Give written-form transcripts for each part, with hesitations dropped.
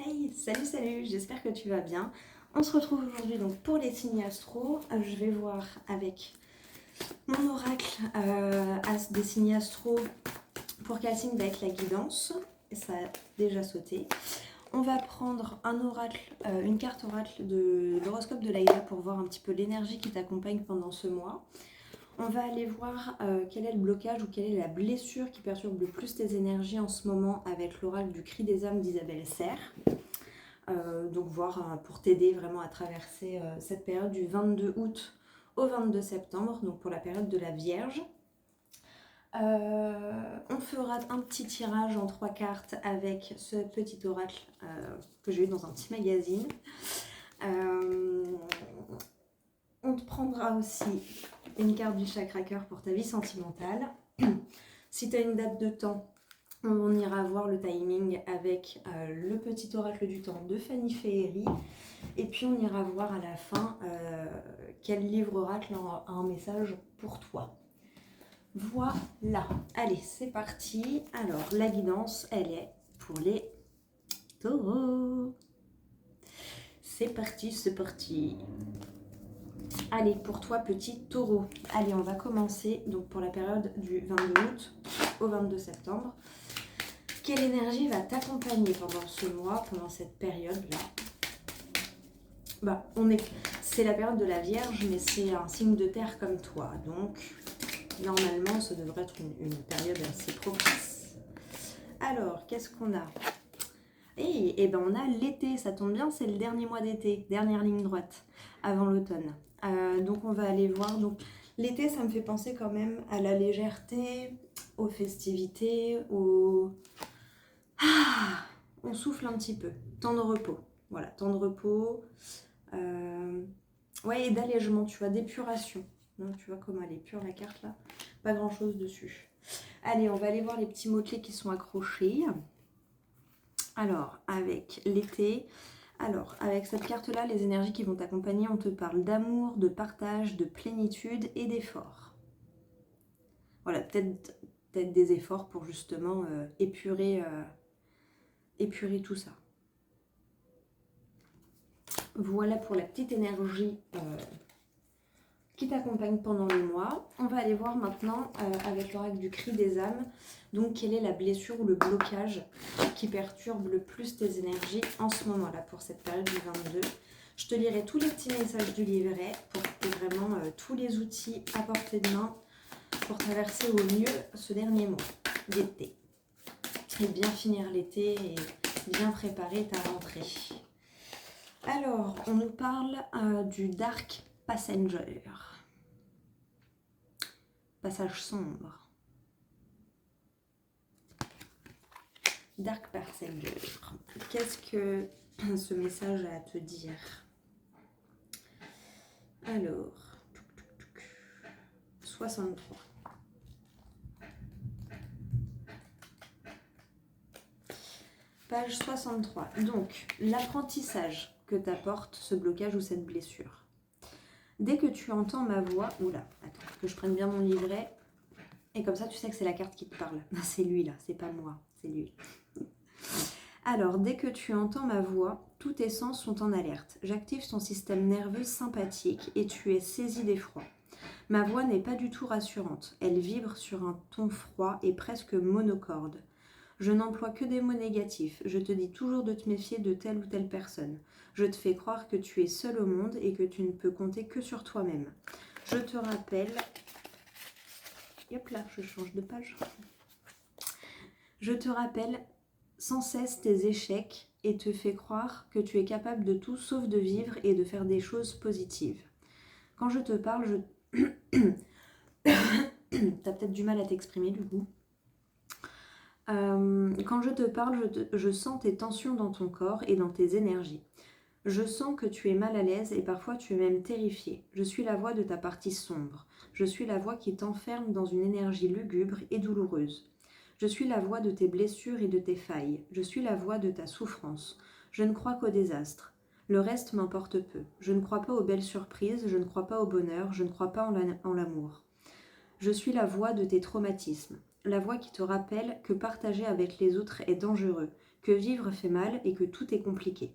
Hey, salut, j'espère que tu vas bien. On se retrouve aujourd'hui donc pour les signes astro. Je vais voir avec mon oracle des signes astro pour quel signe va être la guidance. Et ça a déjà sauté. On va prendre un oracle, une carte oracle de l'horoscope de l'Aïda pour voir un petit peu l'énergie qui t'accompagne pendant ce mois. On va aller voir quel est le blocage ou quelle est la blessure qui perturbe le plus tes énergies en ce moment avec l'oracle du cri des âmes d'Isabelle Serre. Donc voir pour t'aider vraiment à traverser cette période du 22 août au 22 septembre, donc pour la période de la Vierge. On fera un petit tirage en 3 cartes avec ce petit oracle que j'ai eu dans un petit magazine. On te prendra aussi une carte du chakra cœur pour ta vie sentimentale. Si tu as une date de temps, on ira voir le timing avec le petit oracle du temps de Fanny Féerie. Et puis on ira voir à la fin quel livre oracle a un message pour toi. Voilà. Allez, c'est parti. Alors, la guidance, elle est pour les taureaux. C'est parti, c'est parti. Allez, pour toi, petit taureau. Allez, on va commencer donc pour la période du 22 août au 22 septembre. Quelle énergie va t'accompagner pendant ce mois, pendant cette période-là? C'est la période de la Vierge, mais c'est un signe de terre comme toi. Donc, normalement, ça devrait être une période assez propice. Alors, qu'est-ce qu'on a? Et ben on a l'été, ça tombe bien, c'est le dernier mois d'été, dernière ligne droite, avant l'automne. Donc, on va aller voir. Donc, l'été, ça me fait penser quand même à la légèreté, aux festivités, on souffle un petit peu. Temps de repos. Voilà, temps de repos. Ouais, et d'allègement, tu vois, d'épuration. Donc, tu vois comment elle est pure la carte là. Pas grand chose dessus. Allez, on va aller voir les petits mots-clés qui sont accrochés. Alors, avec l'été. Alors, avec cette carte-là, les énergies qui vont t'accompagner, on te parle d'amour, de partage, de plénitude et d'effort. Voilà, peut-être des efforts pour justement épurer tout ça. Voilà pour la petite énergie qui t'accompagne pendant le mois. On va aller voir maintenant avec l'oracle du cri des âmes, donc quelle est la blessure ou le blocage qui perturbe le plus tes énergies en ce moment-là pour cette période du 22. Je te lirai tous les petits messages du livret pour que tu aies vraiment tous les outils à portée de main pour traverser au mieux ce dernier mois d'été. Et bien finir l'été et bien préparer ta rentrée. Alors, on nous parle du Dark Passenger. Passage sombre. Dark Passenger. Qu'est-ce que ce message a à te dire? Alors, 63. Page 63. Donc, l'apprentissage que t'apporte ce blocage ou cette blessure. Dès que tu entends ma voix, oula, attends, que je prenne bien mon livret, et comme ça tu sais que c'est la carte qui te parle. C'est lui là, c'est pas moi, c'est lui. Alors, dès que tu entends ma voix, tous tes sens sont en alerte. J'active ton système nerveux sympathique et tu es saisi d'effroi. Ma voix n'est pas du tout rassurante. Elle vibre sur un ton froid et presque monocorde. Je n'emploie que des mots négatifs. Je te dis toujours de te méfier de telle ou telle personne. Je te fais croire que tu es seul au monde et que tu ne peux compter que sur toi-même. Je te rappelle... Hop là, je change de page. Je te rappelle sans cesse tes échecs et te fais croire que tu es capable de tout sauf de vivre et de faire des choses positives. Quand je te parle, T'as peut-être du mal à t'exprimer du coup. Quand je te parle, je sens tes tensions dans ton corps et dans tes énergies. Je sens que tu es mal à l'aise et parfois tu es même terrifié. Je suis la voix de ta partie sombre. Je suis la voix qui t'enferme dans une énergie lugubre et douloureuse. Je suis la voix de tes blessures et de tes failles. Je suis la voix de ta souffrance. Je ne crois qu'au désastre. Le reste m'importe peu. Je ne crois pas aux belles surprises, je ne crois pas au bonheur, je ne crois pas en l'amour. Je suis la voix de tes traumatismes. La voix qui te rappelle que partager avec les autres est dangereux, que vivre fait mal et que tout est compliqué.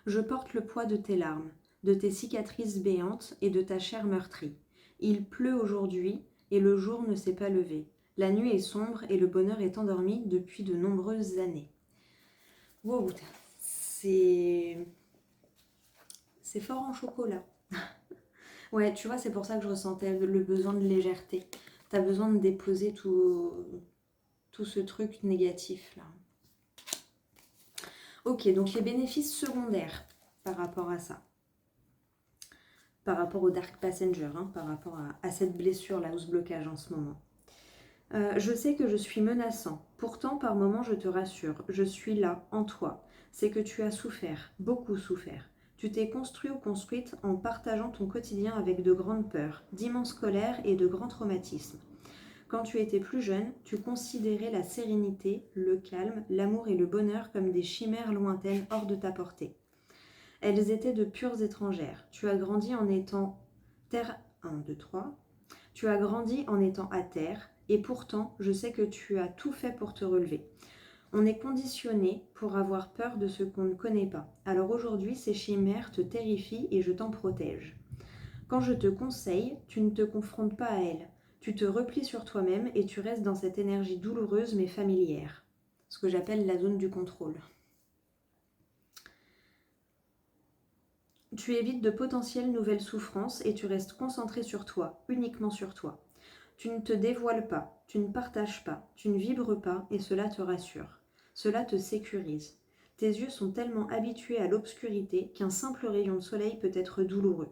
Je porte le poids de tes larmes, de tes cicatrices béantes et de ta chair meurtrie. Il pleut aujourd'hui et le jour ne s'est pas levé. La nuit est sombre et le bonheur est endormi depuis de nombreuses années. Wow, c'est fort en chocolat. Ouais, tu vois, c'est pour ça que je ressentais le besoin de légèreté. T'as besoin de déposer tout ce truc négatif là. Ok, donc les bénéfices secondaires par rapport à ça. Par rapport au Dark Passenger, hein, par rapport à cette blessure là, ou ce blocage en ce moment. Je sais que je suis menaçant. Pourtant, par moments, je te rassure. Je suis là, en toi. C'est que tu as souffert, beaucoup souffert. Tu t'es construit ou construite en partageant ton quotidien avec de grandes peurs, d'immenses colères et de grands traumatismes. Quand tu étais plus jeune, tu considérais la sérénité, le calme, l'amour et le bonheur comme des chimères lointaines hors de ta portée. Elles étaient de pures étrangères. Tu as grandi en étant terre 1, 2, 3. Tu as grandi en étant à terre, et pourtant, je sais que tu as tout fait pour te relever. On est conditionné pour avoir peur de ce qu'on ne connaît pas. Alors aujourd'hui, ces chimères te terrifient et je t'en protège. Quand je te conseille, tu ne te confrontes pas à elles. Tu te replies sur toi-même et tu restes dans cette énergie douloureuse mais familière. Ce que j'appelle la zone du contrôle. Tu évites de potentielles nouvelles souffrances et tu restes concentré sur toi, uniquement sur toi. Tu ne te dévoiles pas, tu ne partages pas, tu ne vibres pas et cela te rassure. Cela te sécurise. Tes yeux sont tellement habitués à l'obscurité qu'un simple rayon de soleil peut être douloureux.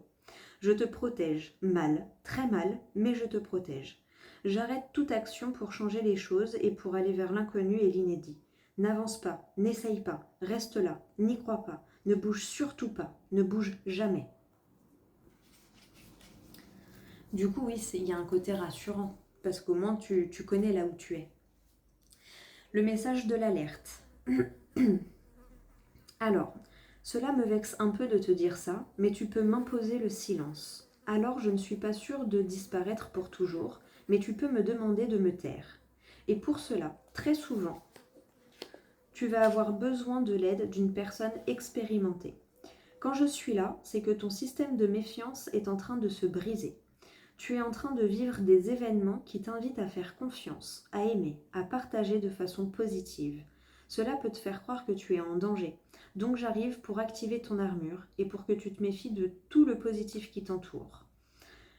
Je te protège, mal, très mal, mais je te protège. J'arrête toute action pour changer les choses et pour aller vers l'inconnu et l'inédit. N'avance pas, n'essaye pas, reste là, n'y crois pas, ne bouge surtout pas, ne bouge jamais. Du coup, oui, il y a un côté rassurant, parce qu'au moins tu connais là où tu es. Le message de l'alerte. Alors, cela me vexe un peu de te dire ça, mais tu peux m'imposer le silence. Alors je ne suis pas sûre de disparaître pour toujours, mais tu peux me demander de me taire. Et pour cela, très souvent, tu vas avoir besoin de l'aide d'une personne expérimentée. Quand je suis là, c'est que ton système de méfiance est en train de se briser. Tu es en train de vivre des événements qui t'invitent à faire confiance, à aimer, à partager de façon positive. Cela peut te faire croire que tu es en danger. Donc j'arrive pour activer ton armure et pour que tu te méfies de tout le positif qui t'entoure.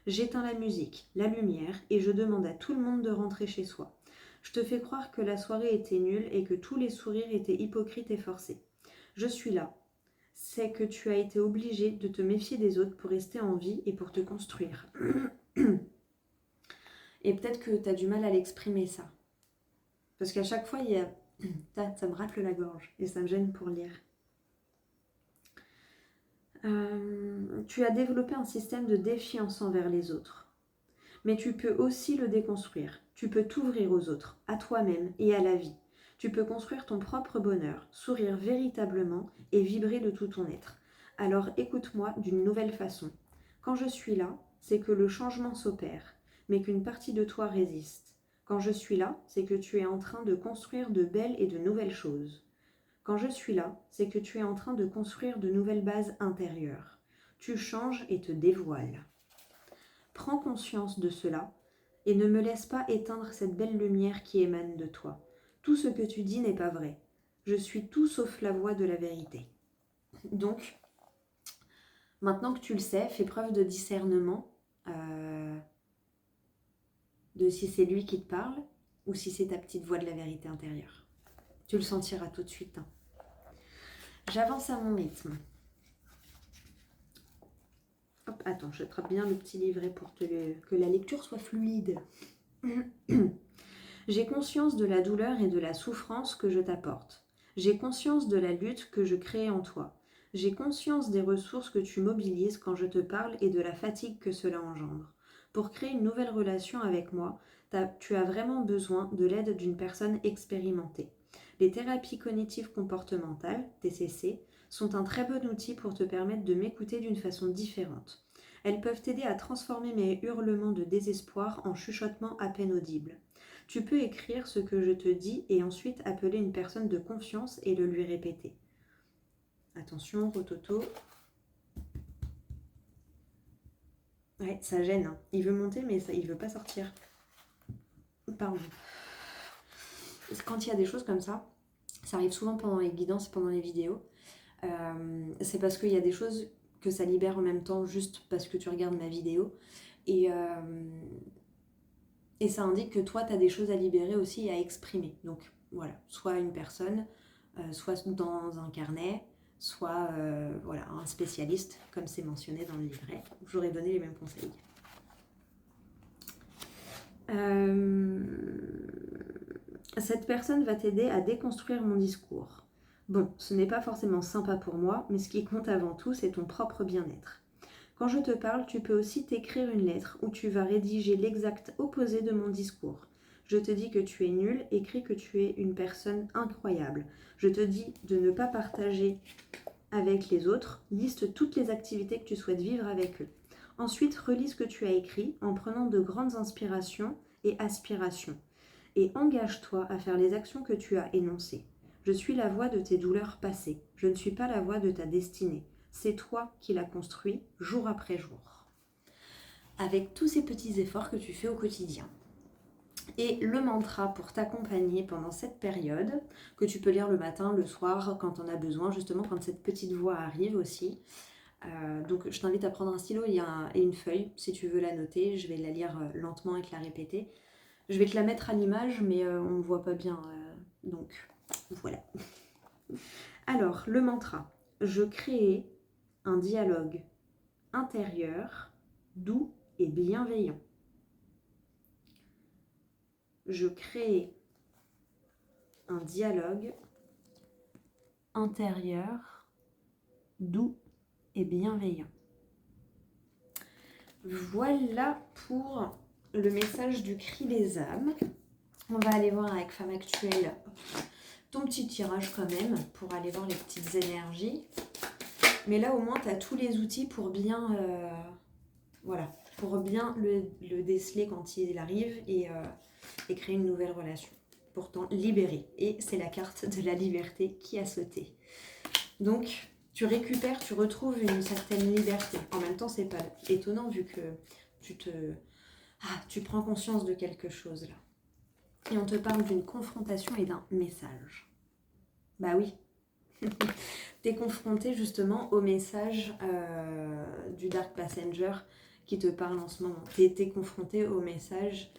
J'éteins la musique, la lumière et je demande à tout le monde de rentrer chez soi. Je te fais croire que la soirée était nulle et que tous les sourires étaient hypocrites et forcés. Je suis là. C'est que tu as été obligé de te méfier des autres pour rester en vie et pour te construire. Et peut-être que tu as du mal à l'exprimer ça. Parce qu'à chaque fois, il y a... ça me racle la gorge et ça me gêne pour lire. Tu as développé un système de défiance envers les autres. Mais tu peux aussi le déconstruire. Tu peux t'ouvrir aux autres, à toi-même et à la vie. Tu peux construire ton propre bonheur, sourire véritablement et vibrer de tout ton être. Alors écoute-moi d'une nouvelle façon. Quand je suis là, c'est que le changement s'opère, mais qu'une partie de toi résiste. Quand je suis là, c'est que tu es en train de construire de belles et de nouvelles choses. Quand je suis là, c'est que tu es en train de construire de nouvelles bases intérieures. Tu changes et te dévoiles. Prends conscience de cela et ne me laisse pas éteindre cette belle lumière qui émane de toi. Tout ce que tu dis n'est pas vrai. Je suis tout sauf la voix de la vérité. Donc, maintenant que tu le sais, fais preuve de discernement de si c'est lui qui te parle ou si c'est ta petite voix de la vérité intérieure. Tu le sentiras tout de suite. Hein. J'avance à mon rythme. Hop, attends, je trappe bien le petit livret pour que la lecture soit fluide. J'ai conscience de la douleur et de la souffrance que je t'apporte. J'ai conscience de la lutte que je crée en toi. J'ai conscience des ressources que tu mobilises quand je te parle et de la fatigue que cela engendre. Pour créer une nouvelle relation avec moi, tu as vraiment besoin de l'aide d'une personne expérimentée. Les thérapies cognitives comportementales, TCC, sont un très bon outil pour te permettre de m'écouter d'une façon différente. Elles peuvent t'aider à transformer mes hurlements de désespoir en chuchotements à peine audibles. Tu peux écrire ce que je te dis et ensuite appeler une personne de confiance et le lui répéter. Attention, rototo. Ouais, ça gêne. Hein. Il veut monter, mais il veut pas sortir. Pardon. Quand il y a des choses comme ça arrive souvent pendant les guidances, pendant les vidéos. C'est parce qu'il y a des choses que ça libère en même temps, juste parce que tu regardes ma vidéo. Et ça indique que toi, tu as des choses à libérer aussi et à exprimer. Donc voilà, soit une personne, soit dans un carnet, soit voilà, un spécialiste, comme c'est mentionné dans le livret. J'aurais donné les mêmes conseils. Cette personne va t'aider à déconstruire mon discours. Bon, ce n'est pas forcément sympa pour moi, mais ce qui compte avant tout, c'est ton propre bien-être. Quand je te parle, tu peux aussi t'écrire une lettre où tu vas rédiger l'exact opposé de mon discours. Je te dis que tu es nul, écris que tu es une personne incroyable. Je te dis de ne pas partager avec les autres, liste toutes les activités que tu souhaites vivre avec eux. Ensuite, relis ce que tu as écrit en prenant de grandes inspirations et aspirations. Et engage-toi à faire les actions que tu as énoncées. Je suis la voix de tes douleurs passées. Je ne suis pas la voix de ta destinée. C'est toi qui l'as construit jour après jour. Avec tous ces petits efforts que tu fais au quotidien. Et le mantra pour t'accompagner pendant cette période, que tu peux lire le matin, le soir, quand on a besoin, justement quand cette petite voix arrive aussi. Donc je t'invite à prendre un stylo et une feuille, si tu veux la noter. Je vais la lire lentement et te la répéter. Je vais te la mettre à l'image, mais on ne voit pas bien. Donc voilà. Alors, le mantra. Je crée un dialogue intérieur, doux et bienveillant. Je crée un dialogue intérieur, doux et bienveillant. Voilà pour le message du cri des âmes. On va aller voir avec Femme Actuelle ton petit tirage quand même, pour aller voir les petites énergies. Mais là, au moins, tu as tous les outils pour bien, voilà, pour bien le déceler quand il arrive et créer une nouvelle relation. Pourtant, libérer. Et c'est la carte de la liberté qui a sauté. Donc, tu récupères, tu retrouves une certaine liberté. En même temps, c'est pas étonnant vu que tu prends conscience de quelque chose là. Et on te parle d'une confrontation et d'un message. Bah oui. T'es confronté justement au message du Dark Passenger qui te parle en ce moment. T'es confronté au message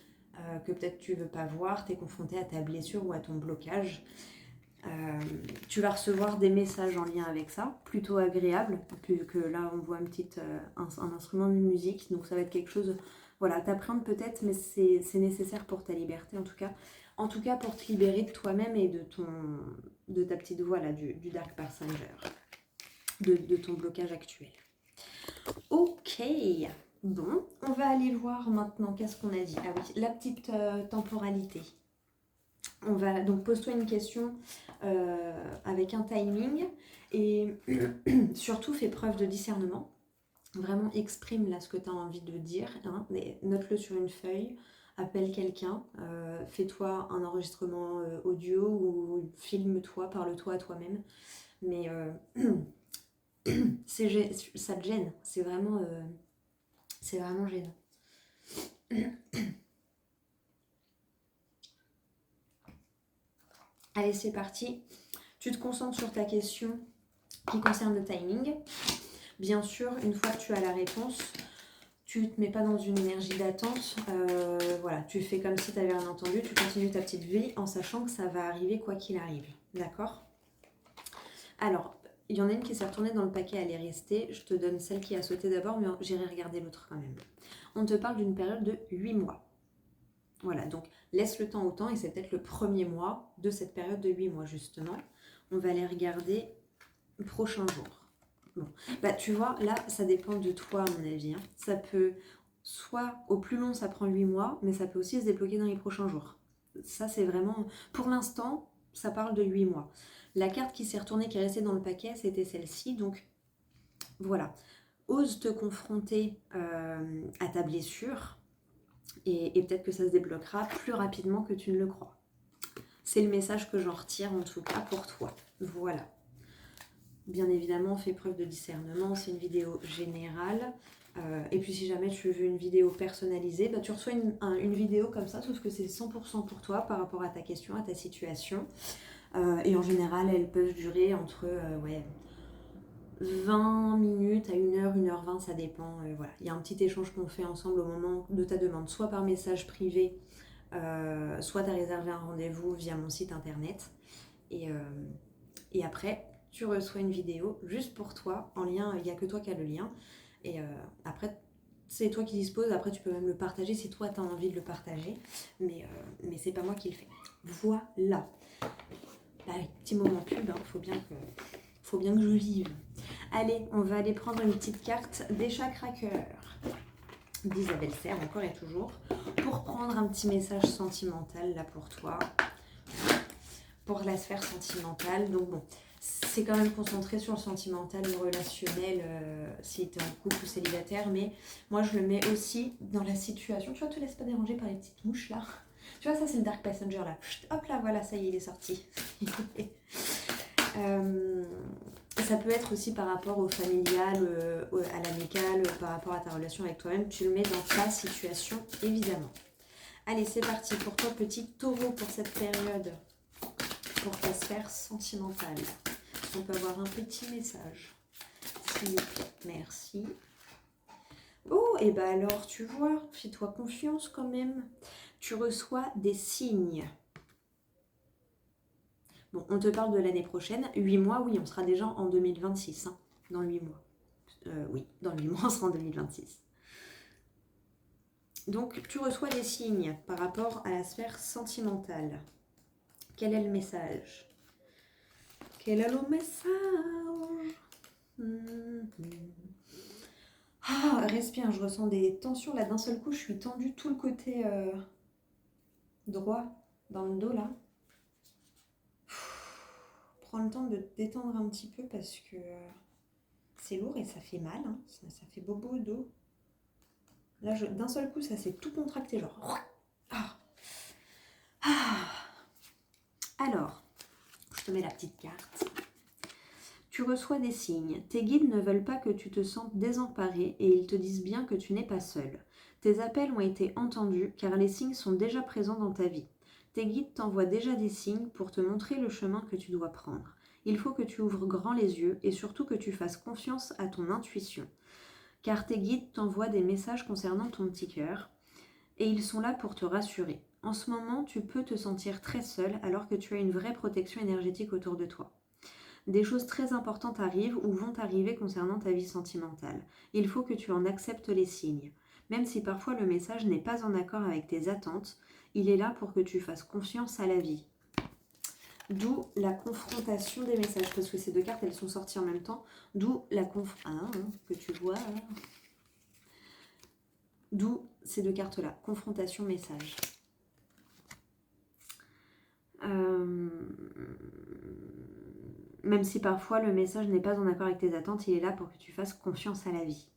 que peut-être tu veux pas voir. T'es confronté à ta blessure ou à ton blocage. Tu vas recevoir des messages en lien avec ça, plutôt agréable, puisque là on voit un instrument de musique, donc ça va être quelque chose, voilà, t'appréhendes peut-être, mais c'est nécessaire pour ta liberté en tout cas pour te libérer de toi-même et de ta petite voix là, du Dark Passenger, de ton blocage actuel. Ok, bon, on va aller voir maintenant, qu'est-ce qu'on a dit? Ah oui, la petite temporalité. On va donc pose-toi une question avec un timing et surtout fais preuve de discernement. Vraiment exprime là ce que tu as envie de dire, hein, note-le sur une feuille, appelle quelqu'un, fais-toi un enregistrement audio ou filme-toi, parle-toi à toi-même. Mais ça te gêne, c'est vraiment gênant. Allez, c'est parti. Tu te concentres sur ta question qui concerne le timing. Bien sûr, une fois que tu as la réponse, tu ne te mets pas dans une énergie d'attente. Voilà, tu fais comme si tu avais rien entendu. Tu continues ta petite vie en sachant que ça va arriver quoi qu'il arrive. D'accord? Alors, il y en a une qui s'est retournée dans le paquet, elle est restée. Je te donne celle qui a sauté d'abord, mais j'irai regarder l'autre quand même. On te parle d'une période de 8 mois. Voilà, donc laisse le temps au temps et c'est peut-être le premier mois de cette période de 8 mois justement. On va aller regarder le prochain jour. Bon, bah tu vois, là, ça dépend de toi à mon avis. Hein. Ça peut, soit au plus long, ça prend 8 mois, mais ça peut aussi se débloquer dans les prochains jours. Ça, c'est vraiment, pour l'instant, ça parle de 8 mois. La carte qui s'est retournée, qui est restée dans le paquet, c'était celle-ci. Donc, voilà. Ose te confronter à ta blessure. Et peut-être que ça se débloquera plus rapidement que tu ne le crois. C'est le message que j'en retire en tout cas pour toi. Voilà. Bien évidemment, fais preuve de discernement, c'est une vidéo générale. Et puis si jamais tu veux une vidéo personnalisée, bah, tu reçois une vidéo comme ça, sauf que c'est 100% pour toi par rapport à ta question, à ta situation. Et en général, elles peuvent durer entre 20 minutes à 1 heure, 1h20, ça dépend. Voilà. Il y a un petit échange qu'on fait ensemble au moment de ta demande, soit par message privé, soit tu as réservé un rendez-vous via mon site internet. Et après, tu reçois une vidéo juste pour toi, en lien, il n'y a que toi qui as le lien. Et après, c'est toi qui disposes, après tu peux même le partager si toi tu as envie de le partager. Mais c'est pas moi qui le fais. Voilà. Allez, petit moment pub, hein, faut bien que je vive. Allez, on va aller prendre une petite carte des chakras cœur d'Isabelle Serre, encore et toujours, pour prendre un petit message sentimental là pour toi, pour la sphère sentimentale. Donc bon, c'est quand même concentré sur le sentimental, le relationnel, si tu es en couple ou célibataire, mais moi je le mets aussi dans la situation. Tu vois, te laisse pas déranger par les petites mouches là. Tu vois, ça c'est le Dark Passenger là. Chut, hop là, voilà, ça y est, il est sorti. Ça peut être aussi par rapport au familial, à l'amical, par rapport à ta relation avec toi-même. Tu le mets dans ta situation, évidemment. Allez, c'est parti pour toi, petit taureau, pour cette période, pour ta sphère sentimentale. On peut avoir un petit message, s'il vous plaît. Merci. Oh, et bah alors, tu vois, fais-toi confiance quand même. Tu reçois des signes. Bon, on te parle de l'année prochaine. 8 mois, oui, on sera déjà en 2026. Hein, dans 8 mois. Oui, dans 8 mois, on sera en 2026. Donc, tu reçois des signes par rapport à la sphère sentimentale. Quel est le message? Quel est le message? Ah, respire, je ressens des tensions là. D'un seul coup, je suis tendue tout le côté droit dans le dos là. Prends le temps de te détendre un petit peu parce que c'est lourd et ça fait mal. Hein. Ça fait bobo au dos. Là, d'un seul coup, ça s'est tout contracté, genre. Ah. Ah. Alors, je te mets la petite carte. Tu reçois des signes. Tes guides ne veulent pas que tu te sentes désemparé et ils te disent bien que tu n'es pas seul. Tes appels ont été entendus car les signes sont déjà présents dans ta vie. Tes guides t'envoient déjà des signes pour te montrer le chemin que tu dois prendre. Il faut que tu ouvres grand les yeux et surtout que tu fasses confiance à ton intuition. Car tes guides t'envoient des messages concernant ton petit cœur et ils sont là pour te rassurer. En ce moment, tu peux te sentir très seul alors que tu as une vraie protection énergétique autour de toi. Des choses très importantes arrivent ou vont arriver concernant ta vie sentimentale. Il faut que tu en acceptes les signes. Même si parfois le message n'est pas en accord avec tes attentes, il est là pour que tu fasses confiance à la vie. D'où la confrontation des messages, parce que ces deux cartes, elles sont sorties en même temps. D'où la que tu vois. D'où ces deux cartes-là, confrontation, message. Même si parfois le message n'est pas en accord avec tes attentes, il est là pour que tu fasses confiance à la vie.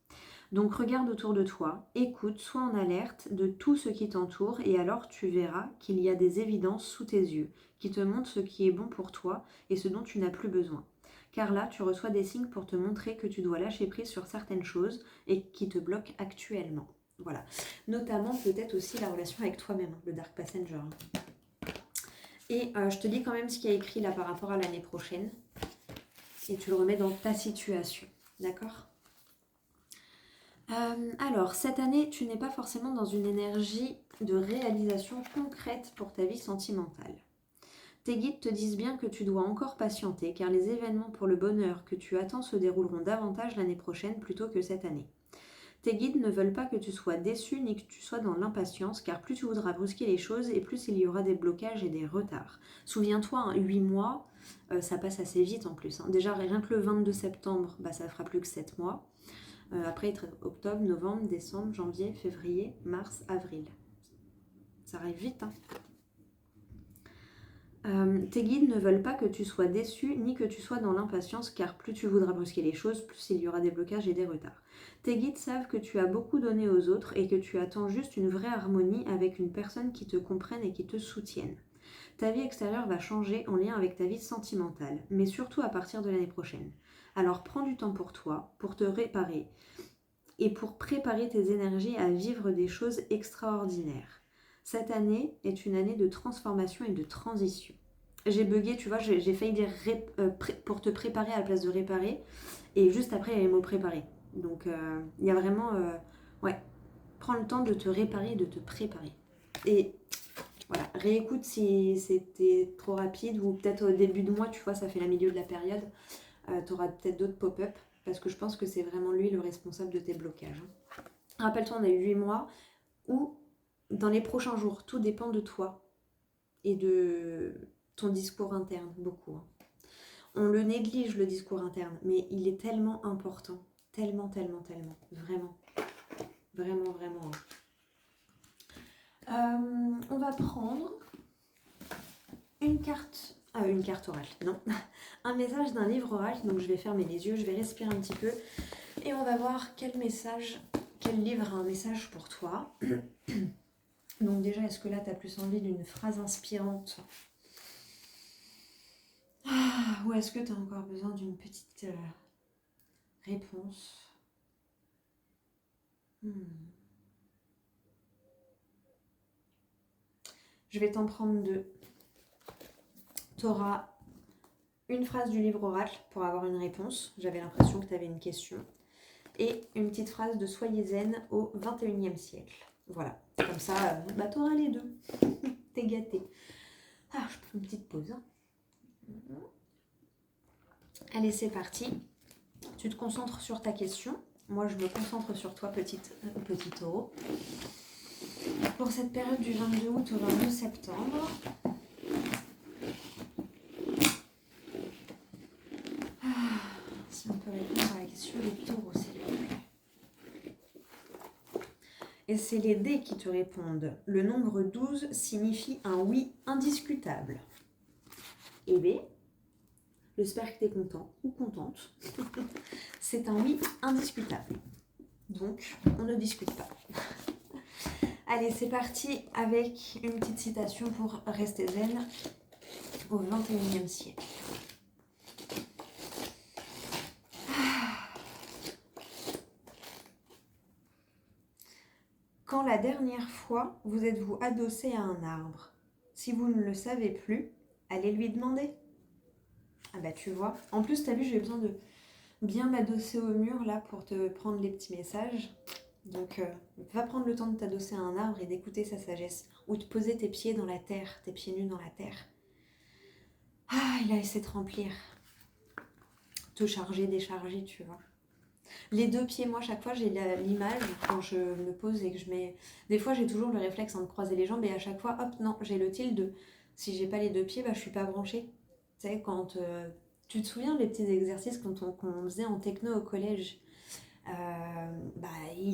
Donc regarde autour de toi, écoute, sois en alerte de tout ce qui t'entoure et alors tu verras qu'il y a des évidences sous tes yeux qui te montrent ce qui est bon pour toi et ce dont tu n'as plus besoin. Car là, tu reçois des signes pour te montrer que tu dois lâcher prise sur certaines choses et qui te bloquent actuellement. Voilà. Notamment peut-être aussi la relation avec toi-même, le Dark Passenger. Et je te dis quand même ce qu'il y a écrit là par rapport à l'année prochaine. Et tu le remets dans ta situation. D'accord ? Alors, cette année, tu n'es pas forcément dans une énergie de réalisation concrète pour ta vie sentimentale. Tes guides te disent bien que tu dois encore patienter car les événements pour le bonheur que tu attends se dérouleront davantage l'année prochaine plutôt que cette année. Tes guides ne veulent pas que tu sois déçu ni que tu sois dans l'impatience car plus tu voudras brusquer les choses et plus il y aura des blocages et des retards. Souviens-toi, hein, 8 mois, ça passe assez vite en plus. Hein. Déjà, rien que le 22 septembre, ça fera plus que 7 mois. Après, octobre, novembre, décembre, janvier, février, mars, avril. Ça arrive vite, hein. Tes guides ne veulent pas que tu sois déçu ni que tu sois dans l'impatience, car plus tu voudras brusquer les choses, plus il y aura des blocages et des retards. Tes guides savent que tu as beaucoup donné aux autres et que tu attends juste une vraie harmonie avec une personne qui te comprenne et qui te soutienne. Ta vie extérieure va changer en lien avec ta vie sentimentale, mais surtout à partir de l'année prochaine. Alors prends du temps pour toi, pour te réparer et pour préparer tes énergies à vivre des choses extraordinaires. Cette année est une année de transformation et de transition. J'ai bugué, tu vois, j'ai failli dire pour te préparer à la place de réparer, et juste après il y a les mots préparer. Donc il y a vraiment, ouais, prends le temps de te réparer et de te préparer. Et voilà, réécoute si c'était trop rapide, ou peut-être au début de mois, tu vois, ça fait la milieu de la période, tu auras peut-être d'autres pop-up, parce que je pense que c'est vraiment lui le responsable de tes blocages. Rappelle-toi, on a eu 8 mois, où dans les prochains jours, tout dépend de toi et de ton discours interne, beaucoup. On le néglige, le discours interne, mais il est tellement important, tellement, tellement, tellement, vraiment, vraiment, vraiment. On va prendre une carte oracle, non, un message d'un livre oracle. Donc je vais fermer les yeux, je vais respirer un petit peu et on va voir quel livre a un message pour toi. Donc déjà, est-ce que là tu as plus envie d'une phrase inspirante, ou est-ce que tu as encore besoin d'une petite réponse? Je vais t'en prendre deux. Tu auras une phrase du livre oracle pour avoir une réponse. J'avais l'impression que tu avais une question. Et une petite phrase de Soyez zen au 21e siècle. Voilà. Comme ça, tu auras les deux. T'es gâté. Ah, je prends une petite pause. Allez, c'est parti. Tu te concentres sur ta question. Moi, je me concentre sur toi, petit taureau. Pour cette période du 22 août au 22 septembre. Si on peut répondre à la question des taureaux, s'il vous plaît. Et c'est les dés qui te répondent. Le nombre 12 signifie un oui indiscutable. Et B, j'espère que tu es content ou contente. C'est un oui indiscutable. Donc, on ne discute pas. Allez, c'est parti avec une petite citation pour rester zen au 21e siècle. Quand la dernière fois vous êtes-vous adossé à un arbre? Si vous ne le savez plus, allez lui demander. Ah bah tu vois. En plus, t'as vu, j'ai besoin de bien m'adosser au mur là pour te prendre les petits messages. Donc va prendre le temps de t'adosser à un arbre et d'écouter sa sagesse. Ou de poser tes pieds dans la terre, tes pieds nus dans la terre. Ah, il a laissé te remplir. Te charger, décharger, tu vois. Les deux pieds, moi, chaque fois, j'ai l'image quand je me pose et que je mets... Des fois, j'ai toujours le réflexe de croiser les jambes et à chaque fois, hop, non, j'ai le tilt de... Si j'ai pas les deux pieds, je suis pas branchée. Tu sais, quand... Tu te souviens des petits exercices qu'on faisait en techno au collège?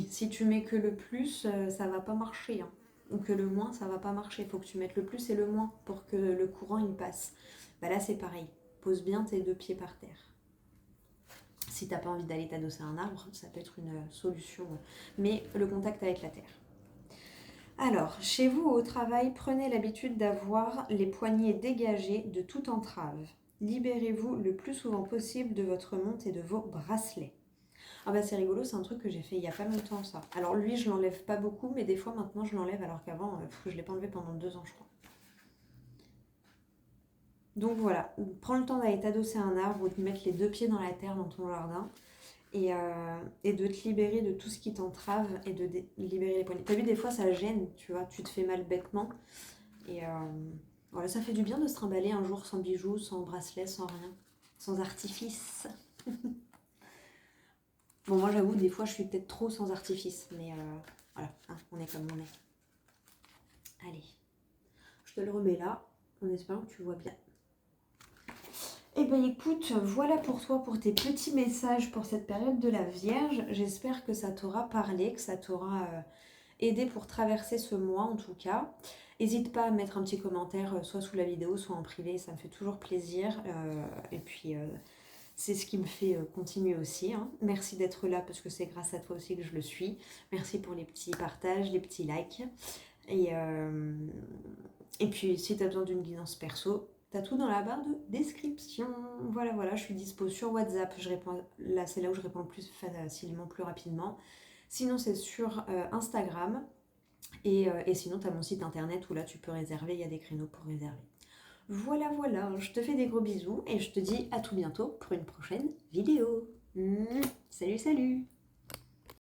Si tu mets que le plus, ça va pas marcher. Hein. Ou que le moins, ça va pas marcher. Il faut que tu mettes le plus et le moins pour que le courant, il passe. Là, c'est pareil. Pose bien tes deux pieds par terre. Si t'as pas envie d'aller t'adosser à un arbre, ça peut être une solution. Mais le contact avec la terre. Alors, chez vous au travail, prenez l'habitude d'avoir les poignets dégagés de toute entrave. Libérez-vous le plus souvent possible de votre montre et de vos bracelets. Ah bah c'est rigolo, c'est un truc que j'ai fait il y a pas longtemps ça. Alors lui, je l'enlève pas beaucoup, mais des fois maintenant je l'enlève alors qu'avant, je l'ai pas enlevé pendant 2 ans je crois. Donc voilà, prends le temps d'aller t'adosser à un arbre ou de mettre les deux pieds dans la terre dans ton jardin et de te libérer de tout ce qui t'entrave et de libérer les poignets. T'as vu, des fois ça gêne, tu vois, tu te fais mal bêtement. Et voilà, ça fait du bien de se trimballer un jour sans bijoux, sans bracelet, sans rien, sans artifice. Bon, moi j'avoue, des fois je suis peut-être trop sans artifice, mais voilà, hein, on est comme on est. Allez, je te le remets là, en espérant que tu vois bien. Eh bien écoute, voilà pour toi, pour tes petits messages pour cette période de la Vierge. J'espère que ça t'aura parlé, que ça t'aura aidé pour traverser ce mois en tout cas. N'hésite pas à mettre un petit commentaire, soit sous la vidéo, soit en privé, ça me fait toujours plaisir. Et puis, c'est ce qui me fait continuer aussi, hein. Merci d'être là parce que c'est grâce à toi aussi que je le suis. Merci pour les petits partages, les petits likes. Et puis, si tu as besoin d'une guidance perso, tu as tout dans la barre de description. Voilà, voilà, je suis dispo sur WhatsApp. Je réponds, là, c'est là où je réponds le plus facilement, plus rapidement. Sinon, c'est sur Instagram. Et sinon, tu as mon site internet où là, tu peux réserver. Il y a des créneaux pour réserver. Voilà, voilà. Je te fais des gros bisous et je te dis à tout bientôt pour une prochaine vidéo. Salut, salut!